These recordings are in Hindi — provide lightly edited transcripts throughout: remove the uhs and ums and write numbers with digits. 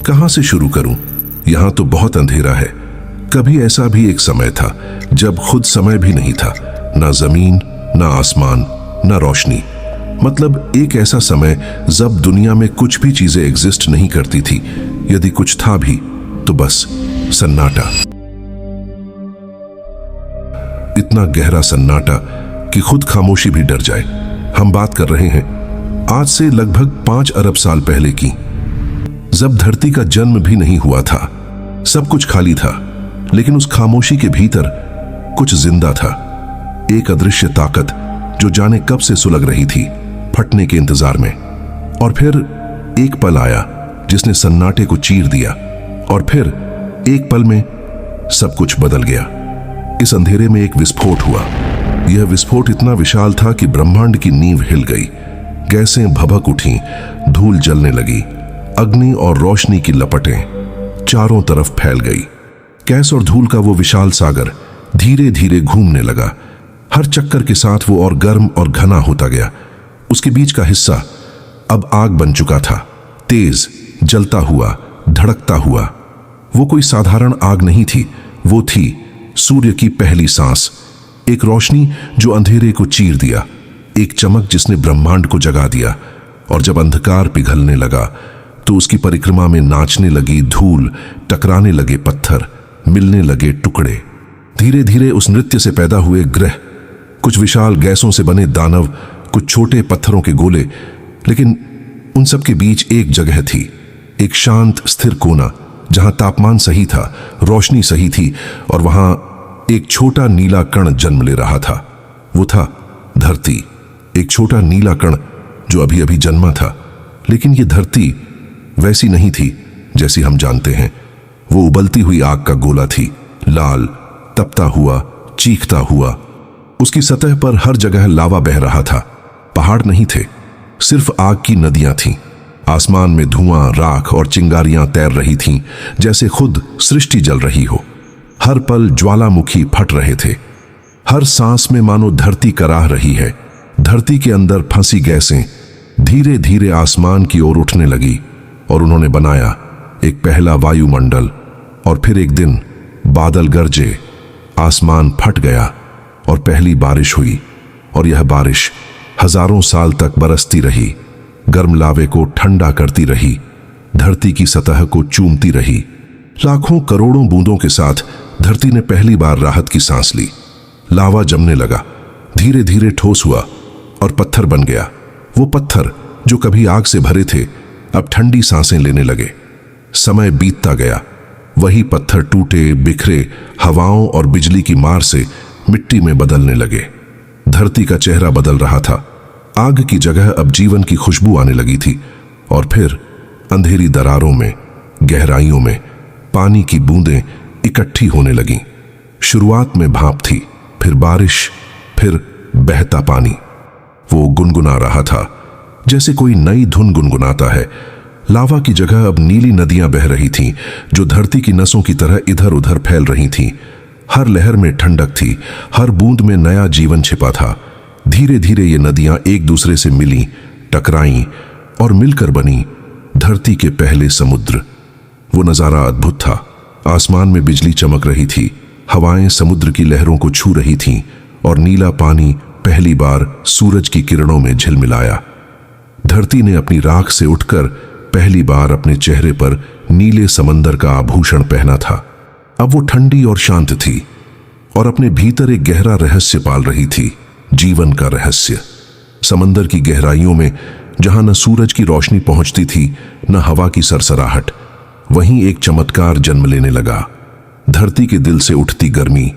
कहां से शुरू करूं? यहां तो बहुत अंधेरा है। कभी ऐसा भी एक समय था जब खुद समय भी नहीं था, ना जमीन, ना आसमान, ना रोशनी। मतलब एक ऐसा समय जब दुनिया में कुछ भी चीजें एग्जिस्ट नहीं करती थी। यदि कुछ था भी तो बस सन्नाटा। इतना गहरा सन्नाटा कि खुद खामोशी भी डर जाए। हम बात कर रहे हैं आज से लगभग 5 अरब साल पहले की, जब धरती का जन्म भी नहीं हुआ था। सब कुछ खाली था, लेकिन उस खामोशी के भीतर कुछ जिंदा था। एक अदृश्य ताकत जो जाने कब से सुलग रही थी, फटने के इंतजार में। और फिर एक पल आया जिसने सन्नाटे को चीर दिया, और फिर एक पल में सब कुछ बदल गया। इस अंधेरे में एक विस्फोट हुआ। यह विस्फोट इतना विशाल था कि ब्रह्मांड की नींव हिल गई। गैसें भभक उठी, धूल जलने लगी, अग्नि और रोशनी की लपटें चारों तरफ फैल गई। गैस और धूल का वो विशाल सागर धीरे धीरे घूमने लगा। हर चक्कर के साथ वो और गर्म और घना होता गया। उसके बीच का हिस्सा अब आग बन चुका था, तेज, जलता हुआ, धड़कता हुआ। वो कोई साधारण आग नहीं थी, वो थी सूर्य की पहली सांस। एक रोशनी जो अंधेरे को चीर दिया, एक चमक जिसने ब्रह्मांड को जगा दिया। और जब अंधकार पिघलने लगा तो उसकी परिक्रमा में नाचने लगी धूल, टकराने लगे पत्थर, मिलने लगे टुकड़े। धीरे धीरे उस नृत्य से पैदा हुए ग्रह, कुछ विशाल गैसों से बने दानव, कुछ छोटे पत्थरों के गोले। लेकिन उन सब के बीच एक जगह थी, एक शांत स्थिर कोना, जहां तापमान सही था, रोशनी सही थी, और वहां एक छोटा नीला कण जन्म ले रहा था। वो था धरती। एक छोटा नीला कण जो अभी अभी जन्मा था। लेकिन ये धरती वैसी नहीं थी जैसी हम जानते हैं। वो उबलती हुई आग का गोला थी, लाल, तपता हुआ, चीखता हुआ। उसकी सतह पर हर जगह लावा बह रहा था। पहाड़ नहीं थे, सिर्फ आग की नदियां थीं। आसमान में धुआं, राख और चिंगारियां तैर रही थीं, जैसे खुद सृष्टि जल रही हो। हर पल ज्वालामुखी फट रहे थे। हर सांस में मानो धरती कराह रही है। धरती के अंदर फंसी गैसें धीरे धीरे आसमान की ओर उठने लगी, और उन्होंने बनाया एक पहला वायुमंडल। और फिर एक दिन बादल गरजे, आसमान फट गया और पहली बारिश हुई। और यह बारिश हजारों साल तक बरसती रही, गर्म लावे को ठंडा करती रही, धरती की सतह को चूमती रही। लाखों करोड़ों बूंदों के साथ धरती ने पहली बार राहत की सांस ली। लावा जमने लगा, धीरे धीरे ठोस हुआ और पत्थर बन गया। वो पत्थर जो कभी आग से भरे थे, अब ठंडी सांसें लेने लगे। समय बीतता गया, वही पत्थर टूटे बिखरे हवाओं और बिजली की मार से मिट्टी में बदलने लगे। धरती का चेहरा बदल रहा था। आग की जगह अब जीवन की खुशबू आने लगी थी। और फिर अंधेरी दरारों में, गहराइयों में पानी की बूंदें इकट्ठी होने लगीं। शुरुआत में भाप थी, फिर बारिश, फिर बहता पानी। वो गुनगुना रहा था जैसे कोई नई धुन गुनगुनाता है। लावा की जगह अब नीली नदियां बह रही थीं, जो धरती की नसों की तरह इधर उधर फैल रही थीं। हर लहर में ठंडक थी, हर बूंद में नया जीवन छिपा था। धीरे धीरे ये नदियां एक दूसरे से मिलीं, टकराईं और मिलकर बनी धरती के पहले समुद्र। वो नजारा अद्भुत था। आसमान में बिजली चमक रही थी, हवाएं समुद्र की लहरों को छू रही थीं, और नीला पानी पहली बार सूरज की किरणों में झिलमिलाया। धरती ने अपनी राख से उठकर पहली बार अपने चेहरे पर नीले समंदर का आभूषण पहना था। अब वो ठंडी और शांत थी, और अपने भीतर एक गहरा रहस्य पाल रही थी, जीवन का रहस्य। समंदर की गहराइयों में, जहां न सूरज की रोशनी पहुंचती थी, न हवा की सरसराहट, वहीं एक चमत्कार जन्म लेने लगा। धरती के दिल से उठती गर्मी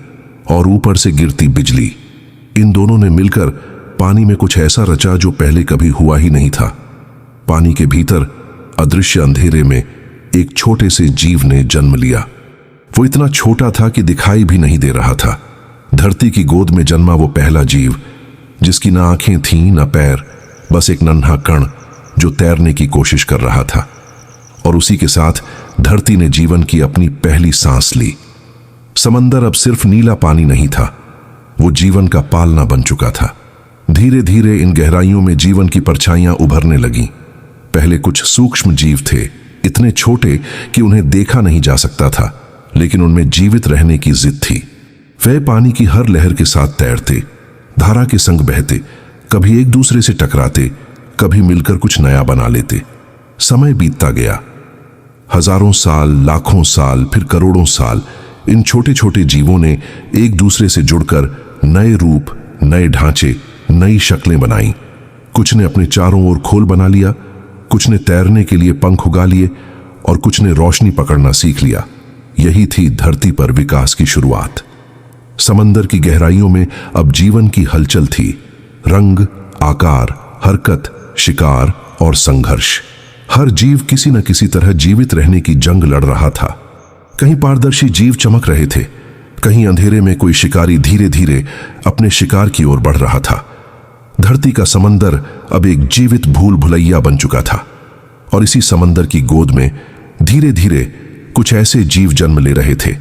और ऊपर से गिरती बिजली, इन दोनों ने मिलकर पानी में कुछ ऐसा रचा जो पहले कभी हुआ ही नहीं था। पानी के भीतर अदृश्य अंधेरे में एक छोटे से जीव ने जन्म लिया। वो इतना छोटा था कि दिखाई भी नहीं दे रहा था। धरती की गोद में जन्मा वो पहला जीव, जिसकी ना आंखें थीं ना पैर, बस एक नन्हा कण जो तैरने की कोशिश कर रहा था। और उसी के साथ धरती ने जीवन की अपनी पहली सांस ली। समंदर अब सिर्फ नीला पानी नहीं था, वो जीवन का पालना बन चुका था। धीरे धीरे इन गहराइयों में जीवन की परछाइयां उभरने लगीं। पहले कुछ सूक्ष्म जीव थे, इतने छोटे कि उन्हें देखा नहीं जा सकता था, लेकिन उनमें जीवित रहने की जिद थी। वे पानी की हर लहर के साथ तैरते, धारा के संग बहते, कभी एक दूसरे से टकराते, कभी मिलकर कुछ नया बना लेते। समय बीतता गया। हजारों साल, लाखों साल, फिर करोड़ों साल इन छोटे छोटे जीवों ने एक दूसरे से जुड़कर नए रूप, नए ढांचे, नई शक्लें बनाई। कुछ ने अपने चारों ओर खोल बना लिया, कुछ ने तैरने के लिए पंख उगा लिए और कुछ ने रोशनी पकड़ना सीख लिया। यही थी धरती पर विकास की शुरुआत। समंदर की गहराइयों में अब जीवन की हलचल थी। रंग, आकार, हरकत, शिकार और संघर्ष। हर जीव किसी न किसी तरह जीवित रहने की जंग लड़ रहा था। कहीं पारदर्शी जीव चमक रहे थे, कहीं अंधेरे में कोई शिकारी धीरे धीरे अपने शिकार की ओर बढ़ रहा था। धरती का समंदर अब एक जीवित भूल भुलैया बन चुका था और इसी समंदर की गोद में धीरे धीरे कुछ ऐसे जीव जन्म ले रहे थे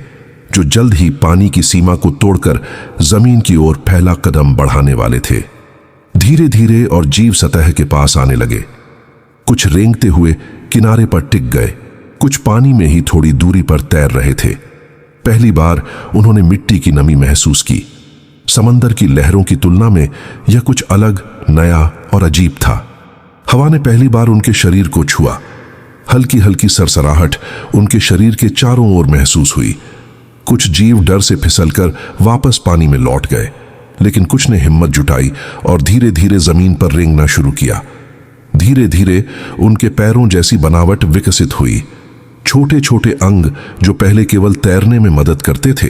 जो जल्द ही पानी की सीमा को तोड़कर जमीन की ओर पहला कदम बढ़ाने वाले थे। धीरे धीरे और जीव सतह के पास आने लगे। कुछ रेंगते हुए किनारे पर टिक गए, कुछ पानी में ही थोड़ी दूरी पर तैर रहे थे। पहली बार उन्होंने मिट्टी की नमी महसूस की। समंदर की लहरों की तुलना में यह कुछ अलग, नया और अजीब था। हवा ने पहली बार उनके शरीर को छुआ। हल्की हल्की सरसराहट उनके शरीर के चारों ओर महसूस हुई। कुछ जीव डर से फिसलकर वापस पानी में लौट गए, लेकिन कुछ ने हिम्मत जुटाई और धीरे धीरे जमीन पर रेंगना शुरू किया। धीरे धीरे उनके पैरों जैसी बनावट विकसित हुई। छोटे छोटे अंग जो पहले केवल तैरने में मदद करते थे,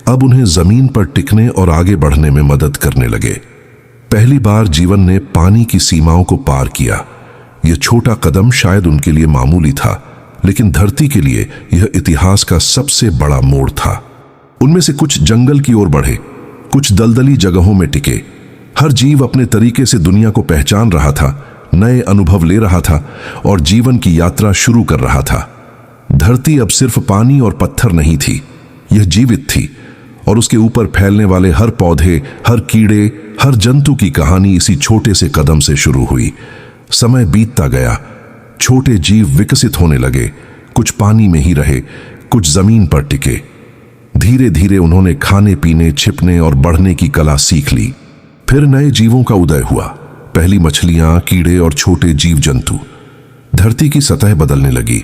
अब उन्हें जमीन पर टिकने और आगे बढ़ने में मदद करने लगे। पहली बार जीवन ने पानी की सीमाओं को पार किया। यह छोटा कदम शायद उनके लिए मामूली था, लेकिन धरती के लिए यह इतिहास का सबसे बड़ा मोड़ था। उनमें से कुछ जंगल की ओर बढ़े, कुछ दलदली जगहों में टिके। हर जीव अपने तरीके से दुनिया को पहचान रहा था, नए अनुभव ले रहा था और जीवन की यात्रा शुरू कर रहा था। धरती अब सिर्फ पानी और पत्थर नहीं थी, यह जीवित थी और उसके ऊपर फैलने वाले हर पौधे, हर कीड़े, हर जंतु की कहानी इसी छोटे से कदम से शुरू हुई। समय बीतता गया, छोटे जीव विकसित होने लगे। कुछ पानी में ही रहे, कुछ जमीन पर टिके। धीरे धीरे उन्होंने खाने पीने, छिपने और बढ़ने की कला सीख ली। फिर नए जीवों का उदय हुआ। पहली मछलियां, कीड़े और छोटे जीव जंतु। धरती की सतह बदलने लगी।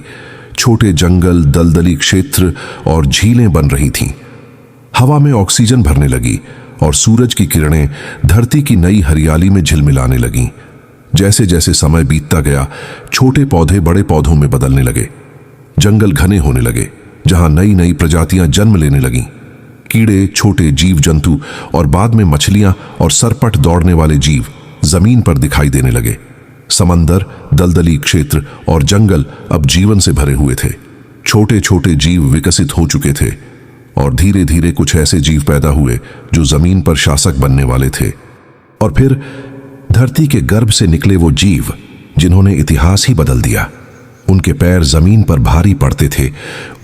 छोटे जंगल, दलदली क्षेत्र और झीलें बन रही थीं। हवा में ऑक्सीजन भरने लगी और सूरज की किरणें धरती की नई हरियाली में झिलमिलाने लगीं। जैसे जैसे समय बीतता गया, छोटे पौधे बड़े पौधों में बदलने लगे। जंगल घने होने लगे, जहां नई नई प्रजातियां जन्म लेने लगीं। कीड़े, छोटे जीव जंतु और बाद में मछलियां और सरपट दौड़ने वाले जीव जमीन पर दिखाई देने लगे। समंदर, दलदली क्षेत्र और जंगल अब जीवन से भरे हुए थे। छोटे छोटे जीव विकसित हो चुके थे और धीरे धीरे कुछ ऐसे जीव पैदा हुए जो जमीन पर शासक बनने वाले थे। और फिर धरती के गर्भ से निकले वो जीव जिन्होंने इतिहास ही बदल दिया। उनके पैर जमीन पर भारी पड़ते थे,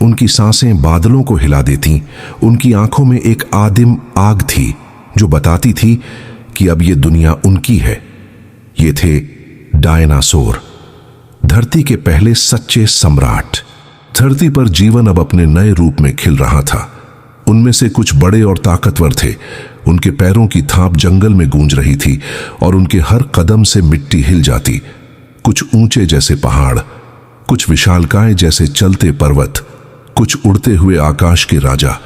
उनकी सांसें बादलों को हिला देती, उनकी आंखों में एक आदिम आग थी जो बताती थी कि अब ये दुनिया उनकी है। ये थे डायनासोर, धरती के पहले सच्चे सम्राट। धरती पर जीवन अब अपने नए रूप में खिल रहा था। उनमें से कुछ बड़े और ताकतवर थे। उनके पैरों की थाप जंगल में गूंज रही थी और उनके हर कदम से मिट्टी हिल जाती। कुछ ऊंचे जैसे पहाड़, कुछ विशालकाय जैसे चलते पर्वत, कुछ उड़ते हुए आकाश के राजा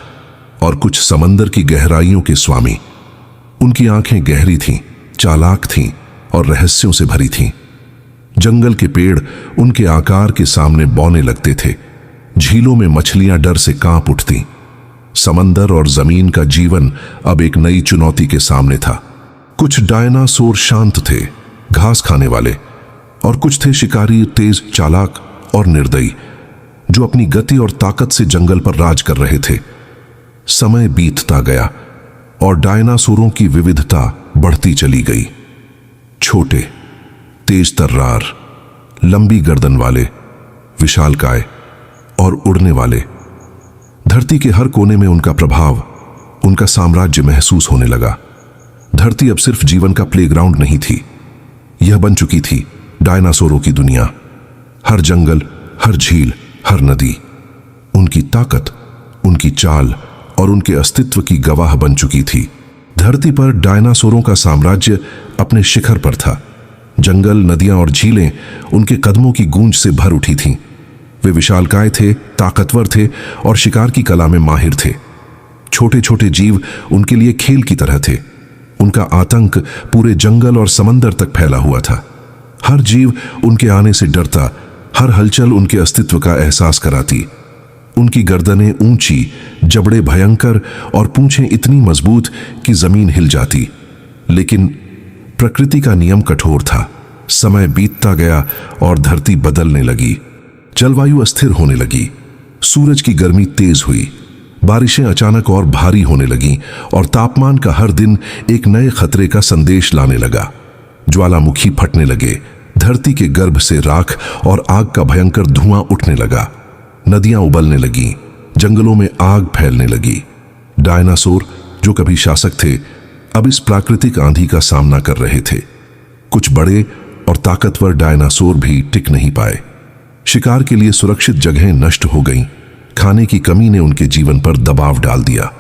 और कुछ समंदर की गहराइयों के स्वामी। उनकी आंखें गहरी थीं, चालाक थीं और रहस्यों से भरी थीं। जंगल के पेड़ उनके आकार के सामने बौने लगते थे। झीलों में मछलियां डर से कांप उठतीं। समंदर और जमीन का जीवन अब एक नई चुनौती के सामने था। कुछ डायनासोर शांत थे, घास खाने वाले, और कुछ थे शिकारी, तेज, चालाक और निर्दयी, जो अपनी गति और ताकत से जंगल पर राज कर रहे थे। समय बीतता गया और डायनासोरों की विविधता बढ़ती चली गई। छोटे, तेज तर्रार, लंबी गर्दन वाले, विशालकाय और उड़ने वाले। धरती के हर कोने में उनका प्रभाव, उनका साम्राज्य महसूस होने लगा। धरती अब सिर्फ जीवन का प्लेग्राउंड नहीं थी, यह बन चुकी थी डायनासोरों की दुनिया। हर जंगल, हर झील, हर नदी उनकी ताकत, उनकी चाल और उनके अस्तित्व की गवाह बन चुकी थी। धरती पर डायनासोरों का साम्राज्य अपने शिखर पर था। जंगल, नदियां और झीलें उनके कदमों की गूंज से भर उठी थीं। वे विशालकाय थे, ताकतवर थे और शिकार की कला में माहिर थे। छोटे छोटे जीव उनके लिए खेल की तरह थे। उनका आतंक पूरे जंगल और समंदर तक फैला हुआ था। हर जीव उनके आने से डरता, हर हलचल उनके अस्तित्व का एहसास कराती। उनकी गर्दनें ऊंची, जबड़े भयंकर और पूंछें इतनी मजबूत कि जमीन हिल जाती। लेकिन प्रकृति का नियम कठोर था। समय बीतता गया और धरती बदलने लगी। जलवायु अस्थिर होने लगी। सूरज की गर्मी तेज हुई, बारिशें अचानक और भारी होने लगीं और तापमान का हर दिन एक नए खतरे का संदेश लाने लगा। ज्वालामुखी फटने लगे, धरती के गर्भ से राख और आग का भयंकर धुआं उठने लगा। नदियां उबलने लगीं, जंगलों में आग फैलने लगी। डायनासोर, जो कभी शासक थे, अब इस प्राकृतिक आंधी का सामना कर रहे थे। कुछ बड़े और ताकतवर डायनासोर भी टिक नहीं पाए। शिकार के लिए सुरक्षित जगहें नष्ट हो गईं। खाने की कमी ने उनके जीवन पर दबाव डाल दिया।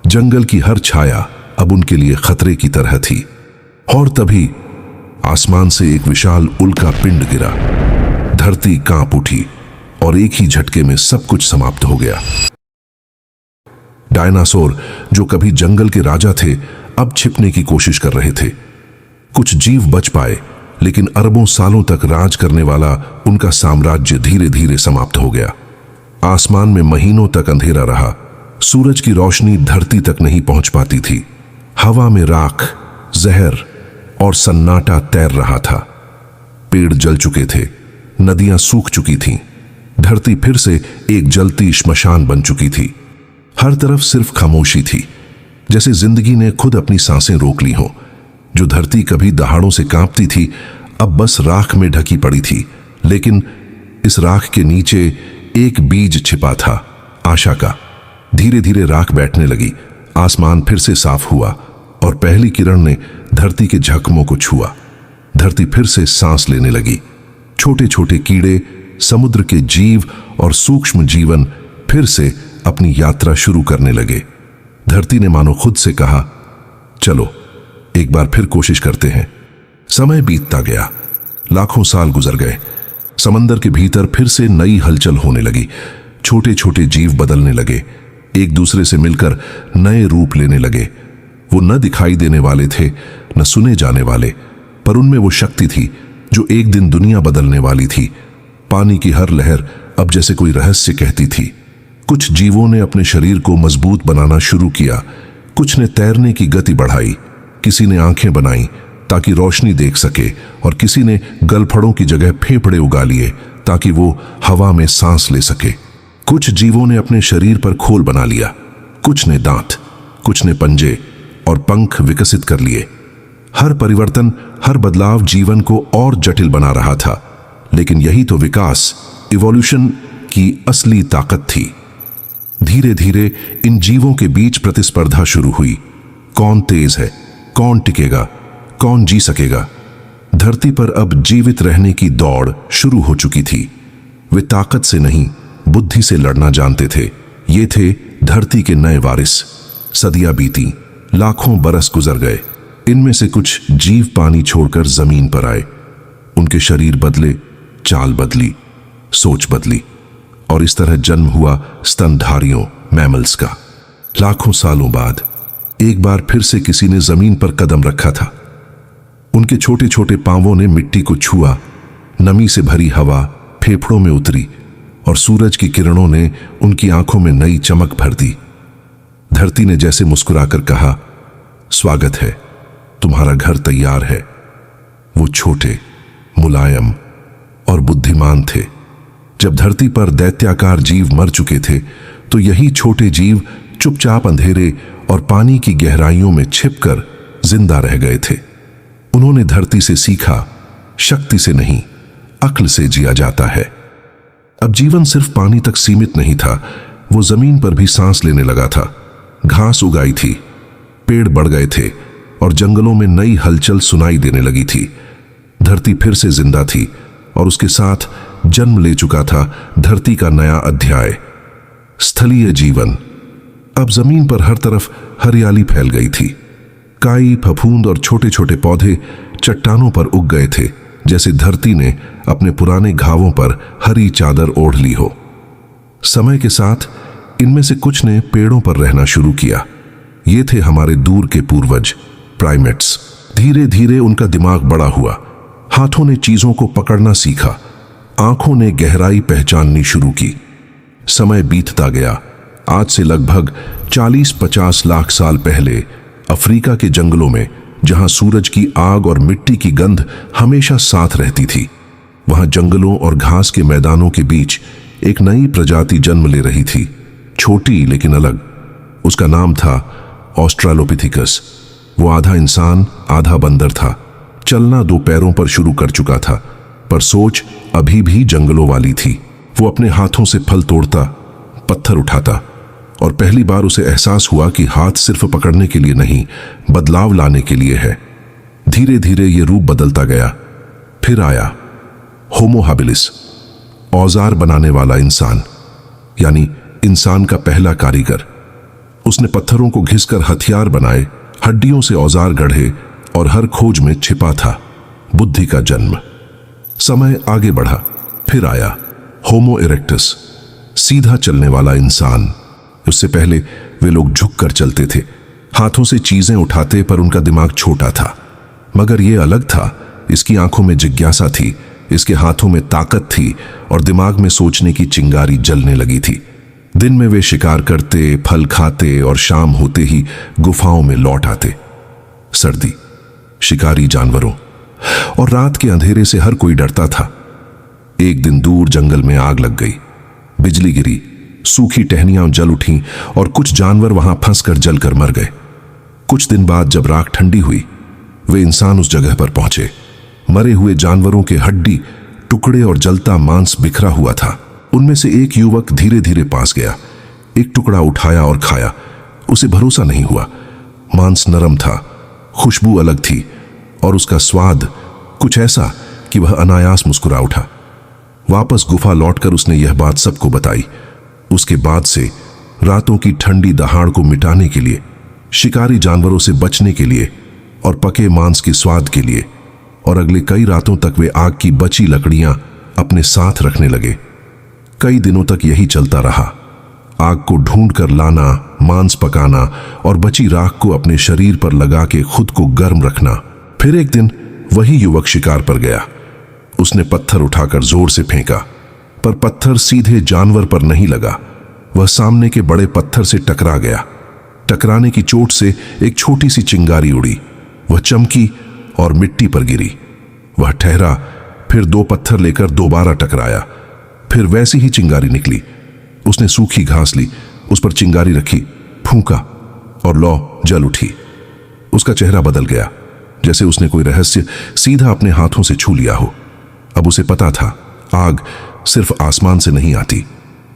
जंगल की हर छाया अब उनके लिए खतरे की तरह थी। और तभी आसमान से एक विशाल उल्का पिंड गिरा। धरती कांप उठी और एक ही झटके में सब कुछ समाप्त हो गया। डायनासोर, जो कभी जंगल के राजा थे, अब छिपने की कोशिश कर रहे थे। कुछ जीव बच पाए, लेकिन अरबों सालों तक राज करने वाला उनका साम्राज्य धीरे धीरे समाप्त हो गया। आसमान में महीनों तक अंधेरा रहा। सूरज की रोशनी धरती तक नहीं पहुंच पाती थी। हवा में राख, जहर और सन्नाटा तैर रहा था। पेड़ जल चुके थे, नदियां सूख चुकी थीं। धरती फिर से एक जलती श्मशान बन चुकी थी। हर तरफ सिर्फ खामोशी थी, जैसे जिंदगी ने खुद अपनी सांसें रोक ली हों। जो धरती कभी दहाड़ों से कांपती थी, अब बस राख में ढकी पड़ी थी। लेकिन इस राख के नीचे एक बीज छिपा था, आशा का। धीरे धीरे राख बैठने लगी। आसमान फिर से साफ हुआ और पहली किरण ने धरती के जख्मों को छुआ। धरती फिर से सांस लेने लगी। छोटे छोटे कीड़े, समुद्र के जीव और सूक्ष्म जीवन फिर से अपनी यात्रा शुरू करने लगे। धरती ने मानो खुद से कहा, चलो एक बार फिर कोशिश करते हैं। समय बीतता गया। लाखों साल गुजर गए। समंदर के भीतर फिर से नई हलचल होने लगी। छोटे छोटे जीव बदलने लगे, एक दूसरे से मिलकर नए रूप लेने लगे। वो न दिखाई देने वाले थे, न सुने जाने वाले, पर उनमें वो शक्ति थी जो एक दिन दुनिया बदलने वाली थी। पानी की हर लहर अब जैसे कोई रहस्य कहती थी। कुछ जीवों ने अपने शरीर को मजबूत बनाना शुरू किया। कुछ ने तैरने की गति बढ़ाई, किसी ने आंखें बनाई ताकि रोशनी देख सके, और किसी ने गलफड़ों की जगह फेफड़े उगा लिए ताकि वो हवा में सांस ले सके। कुछ जीवों ने अपने शरीर पर खोल बना लिया, कुछ ने दांत, कुछ ने पंजे और पंख विकसित कर लिए। हर परिवर्तन, हर बदलाव जीवन को और जटिल बना रहा था। लेकिन यही तो विकास, इवोल्यूशन की असली ताकत थी। धीरे धीरे इन जीवों के बीच प्रतिस्पर्धा शुरू हुई। कौन तेज है, कौन टिकेगा, कौन जी सकेगा। धरती पर अब जीवित रहने की दौड़ शुरू हो चुकी थी। वे ताकत से नहीं, बुद्धि से लड़ना जानते थे। ये थे धरती के नए वारिस। सदियां बीती, लाखों बरस गुजर गए। इनमें से कुछ जीव पानी छोड़कर जमीन पर आए। उनके शरीर बदले, चाल बदली, सोच बदली, और इस तरह जन्म हुआ स्तनधारियों, मैमल्स का। लाखों सालों बाद एक बार फिर से किसी ने जमीन पर कदम रखा था। उनके छोटे छोटे पांवों ने मिट्टी को छुआ। नमी से भरी हवा फेफड़ों में उतरी और सूरज की किरणों ने उनकी आंखों में नई चमक भर दी। धरती ने जैसे मुस्कुराकर कहा, स्वागत है, तुम्हारा घर तैयार है। वो छोटे, मुलायम और बुद्धिमान थे। जब धरती पर दैत्याकार जीव मर चुके थे, तो यही छोटे जीव चुपचाप अंधेरे और पानी की गहराइयों में छिपकर जिंदा रह गए थे। उन्होंने धरती से सीखा, शक्ति से नहीं, अक्ल से जिया जाता है। अब जीवन सिर्फ पानी तक सीमित नहीं था, वो जमीन पर भी सांस लेने लगा था। घास उगाई थी, पेड़ बढ़ गए थे और जंगलों में नई हलचल सुनाई देने लगी थी। धरती फिर से जिंदा थी और उसके साथ जन्म ले चुका था धरती का नया अध्याय, स्थलीय जीवन। अब जमीन पर हर तरफ हरियाली फैल गई थी। काई, फफूंद और छोटे छोटे पौधे चट्टानों पर उग गए थे, जैसे धरती ने अपने पुराने घावों पर हरी चादर ओढ़ ली हो। समय के साथ इनमें से कुछ ने पेड़ों पर रहना शुरू किया। ये थे हमारे दूर के पूर्वज, प्राइमेट्स। धीरे धीरे उनका दिमाग बड़ा हुआ, हाथों ने चीजों को पकड़ना सीखा, आंखों ने गहराई पहचाननी शुरू की। समय बीतता गया। आज से लगभग 40-50 लाख साल पहले अफ्रीका के जंगलों में, जहां सूरज की आग और मिट्टी की गंध हमेशा साथ रहती थी, वहां जंगलों और घास के मैदानों के बीच एक नई प्रजाति जन्म ले रही थी, छोटी लेकिन अलग। उसका नाम था ऑस्ट्रालोपिथिकस। वो आधा इंसान आधा बंदर था। चलना 2 पैरों पर शुरू कर चुका था, पर सोच अभी भी जंगलों वाली थी। वो अपने हाथों से फल तोड़ता, पत्थर उठाता, और पहली बार उसे एहसास हुआ कि हाथ सिर्फ पकड़ने के लिए नहीं, बदलाव लाने के लिए है। धीरे धीरे ये रूप बदलता गया। फिर आया होमो हैबिलिस, औजार बनाने वाला इंसान, यानी इंसान का पहला कारीगर। उसने पत्थरों को घिसकर हथियार बनाए, हड्डियों से औजार गढ़े, और हर खोज में छिपा था बुद्धि का जन्म। समय आगे बढ़ा। फिर आया होमो इरेक्टस, सीधा चलने वाला इंसान। उससे पहले वे लोग झुककर चलते थे, हाथों से चीजें उठाते, पर उनका दिमाग छोटा था। मगर यह अलग था। इसकी आंखों में जिज्ञासा थी, इसके हाथों में ताकत थी, और दिमाग में सोचने की चिंगारी जलने लगी थी। दिन में वे शिकार करते, फल खाते, और शाम होते ही गुफाओं में लौट आते। सर्दी, शिकारी जानवरों, और रात के अंधेरे से हर कोई डरता था। एक दिन दूर जंगल में आग लग गई, बिजली गिरी, सूखी टहनियां जल उठीं, और कुछ जानवर वहां फंसकर जलकर मर गए। कुछ दिन बाद जब राख ठंडी हुई, वे इंसान उस जगह पर पहुंचे। मरे हुए जानवरों के हड्डी, टुकड़े और जलता मांस बिखरा हुआ था। उनमें से एक युवक धीरे धीरे पास गया, एक टुकड़ा उठाया और खाया। उसे भरोसा नहीं हुआ। मांस नरम था, खुशबू अलग थी, और उसका स्वाद कुछ ऐसा कि वह अनायास मुस्कुरा उठा। वापस गुफा लौटकर उसने यह बात सबको बताई। उसके बाद से रातों की ठंडी दहाड़ को मिटाने के लिए, शिकारी जानवरों से बचने के लिए, और पके मांस के स्वाद के लिए, और अगले कई रातों तक वे आग की बची लकड़ियां अपने साथ रखने लगे। कई दिनों तक यही चलता रहा। आग को ढूंढ कर लाना, मांस पकाना, और बची राख को अपने शरीर पर लगा के खुद को गर्म रखना। फिर एक दिन वही युवक शिकार पर गया। उसने पत्थर उठाकर जोर से फेंका, पर पत्थर सीधे जानवर पर नहीं लगा। वह सामने के बड़े पत्थर से टकरा गया। टकराने की चोट से एक छोटी सी चिंगारी उड़ी। वह चमकी और मिट्टी पर गिरी। वह ठहरा, फिर 2 पत्थर लेकर दोबारा टकराया। फिर वैसी ही चिंगारी निकली। उसने सूखी घास ली, उस पर चिंगारी रखी, फूंका, और लौ जल उठी। उसका चेहरा बदल गया, जैसे उसने कोई रहस्य सीधा अपने हाथों से छू लिया हो। अब उसे पता था, आग सिर्फ आसमान से नहीं आती,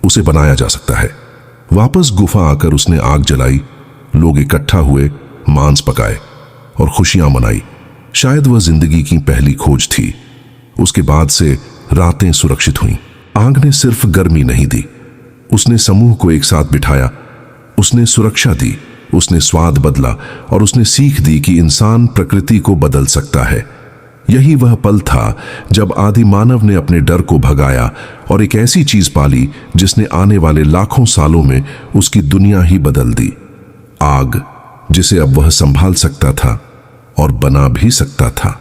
उसे बनाया जा सकता है। वापस गुफा आकर उसने आग जलाई, लोग इकट्ठा हुए, मांस पकाए और खुशियां मनाई। शायद वह जिंदगी की पहली खोज थी। उसके बाद से रातें सुरक्षित हुईं। आग ने सिर्फ गर्मी नहीं दी, उसने समूह को एक साथ बिठाया। उसने सुरक्षा दी, उसने स्वाद बदला, और उसने सीख दी कि इंसान प्रकृति को बदल सकता है। यही वह पल था जब आदि मानव ने अपने डर को भगाया और एक ऐसी चीज पाली जिसने आने वाले लाखों सालों में उसकी दुनिया ही बदल दी। आग, जिसे अब वह संभाल सकता था और बना भी सकता था।